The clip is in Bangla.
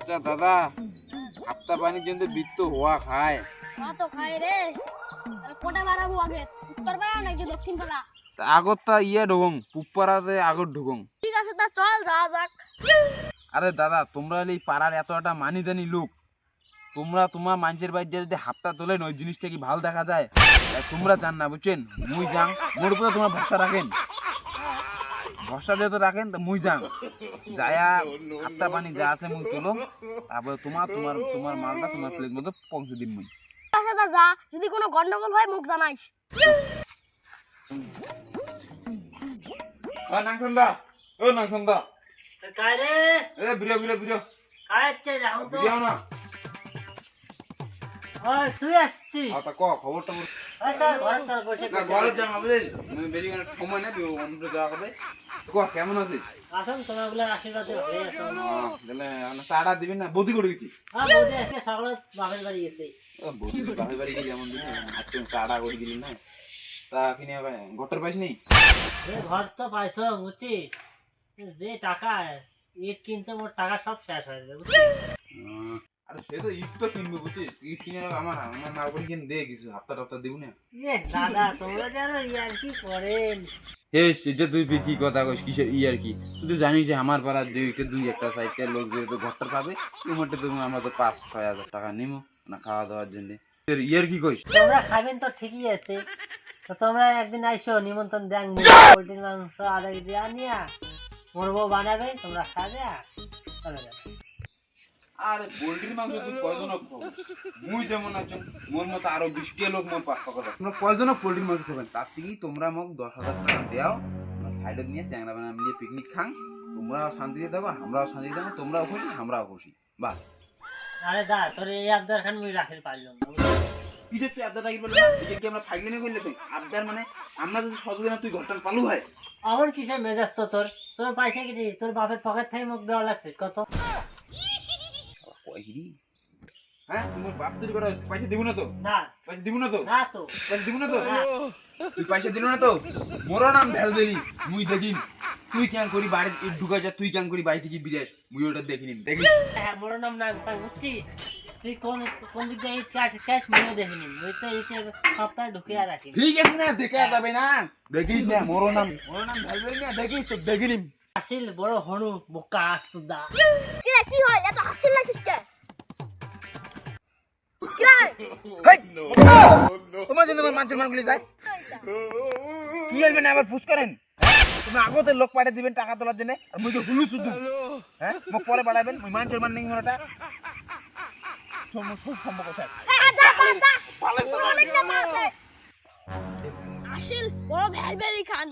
আচ্ছা দাদা, হাপ্তা পানির জন্য বৃত্ত হওয়া খায়। তো খাই রে। কোটা বাড়াবো আগে, উত্তর পাড়া নাকি দক্ষিণ পাড়া? আগত তা ইয়ে ঢুকং, পুপারাতে আগত ঢুকং। ঠিক আছে, তা চল যাওয়া যাক। আরে দাদা, তোমরা এই পাড়ার এত একটা মানি জানি লোক, তোমরা তোমার মানুষের বাড়িতে যদি হাপ্তা তোলেন ওই জিনিসটা কি ভালো দেখা যায়? তোমরা জান না, বুঝছেন? মুই যাং, মোর উপরে তোমরা ভরসা রাখেন, ভরসা যেহেতু রাখেন তো মুই যাং, যায়া হাপ্তা পানি যা আছে মুই তোলো, তারপরে তোমার তোমার তোমার মালটা তোমার প্লেট মতো পৌঁছে দিন মুই। ঠিক আছে তা যা, যদি কোনো গন্ডগোল হয় মুখ জানাইস। ও নাংসন্দা, ও নাংসন্দা, काय रे এ বিরিয়া বিরিয়া বিরিয়া काय चे जाऊ तो বিরিয়া না। ओय तू আসছিস আতা ক খবরটা বল। ওই তোর ঘরটা বসে না ঘরে যাম বুঝলি, মুই বেরি গান সময় না দিও, অন্য যাওয়া হবে। তো ক কেমন আছিস? আসুন তোমার বলে আশীর্বাদে হয়ে আছো দিলে চাটা দিবেন না? বদি করে গেছি। হ্যাঁ বৌদি আজকে সকালে বাপের বাড়ি গেছে বদি বাপের বাড়ি গিয়ে যেমন দিন আজকে চাটা করে দিলি না, তা কিনে ঘরটার পাইস নেই? যে ঘর তো পাইছো বুঝছিস, যে টাকা ইট কিনতে মোর টাকা সব শেষ হয়ে যাবে বুঝছিস। আরে সে তো ইট তো কিনবো, বুঝছিস? ইট কিনে আমার আমার না করে কিনে দে কিছু, হাপ্তা টাপ্তা দিব না। দাদা তোমরা যেন ইয়ার কি করেন। হে সেটা তুই কি কথা কইস, কিসের ই আর কি? তুই তো জানিস যে আমার পাড়ার দুই একটা সাইডের লোক যেহেতু ঘরটা পাবে, তোমারটা তো আমরা তো 5-6 হাজার টাকা নিবো না খাওয়া দাওয়ার জন্য। ইয়ার কি কইস? তোমরা খাবেন তো ঠিকই আছে, তো তোমরা একদিন আইসো, নিমন্ত্রণ দেন, পোলট্রির মাংস আধা কেজি আনিয়া মোর বউ বানাবে, তোমরা খাবে চলে যাবে। আরে পোল্ট্রির মাংস তুই কয়জন খাবো? মুই যেমন আছেন মোর মতো আরো 20টা লোক মোর 5 টাকা দাও। তোমরা কয়জন পোল্ট্রির মাংস খাবেন? তার থেকেই তোমরা মোক 10,000 টাকা দাও, আমরা সাইডে নিয়ে ট্যাংরা বানা মিলিয়ে পিকনিক খান, তোমরাও শান্তিতে থাকো, আমরাও শান্তিতে থাকো, তোমরাও খুশি আমরাও খুশি, বাস। আরে দা তোর এই আবদার খান মুই রাখতে পারলাম না। কিসের তুই আবদার রাখি বললি না? কি আমরা ফাইগলিনি করলে তুই আবদার মানে আমরা যদি সহযোগিতা না তুই ঘরটান পালু হয়। আমার কিসের মেজাজ তো তোর, তোর পয়সা কিছু তোর বাপের পকেট থেকে মুখ দেওয়া লাগছে কত? কয়গিরি হ্যাঁ, তোমার বাপ তৈরি করা পয়সা দিব না তো? না পয়সা দিব না তো? না তো পয়সা দিব না তো? না। তুই পয়সা দিল না তো? মোরও নাম ভেলবেলি, মুই দেখিম তুই কেন করি বাড়ি ইট ঢুকা যা, তুই কেন করি বাড়ি থেকে বিদেশ, মুই ওটা দেখিনিম, দেখিস? হ্যাঁ মোর নাম না বুঝছিস, তুই কোন কোন দিক দিয়ে ইট কাট ক্যাশ মুইও দেখিনি, মুই তো ইটের সপ্তাহে ঢুকিয়ে রাখি। ঠিক আছে না, দেখা যাবে না, দেখিস না, মোরও নাম ভেলবেলি না, দেখিস তো দেখিনিম। আসিল বড় হনু বোকা আসুদা। কি রে, কি হয়? এত হাসিল লাগছিস কে? কি রে? হেই তোমার জন্য আমার মাছের মারগুলি যায় কি হইবে না, আবার ফুস করেন? তুমি আগতে লোক পাঠিয়ে দিবেন টাকা তোলার জন্য, আর মুই তো হুলু শুধু হ্যাঁ মোক পরে পাঠাবেন, মুই মাছের মান নেই মোরটা সম্ভব কোথায়? আসিল বড় ভেলভেলি খান।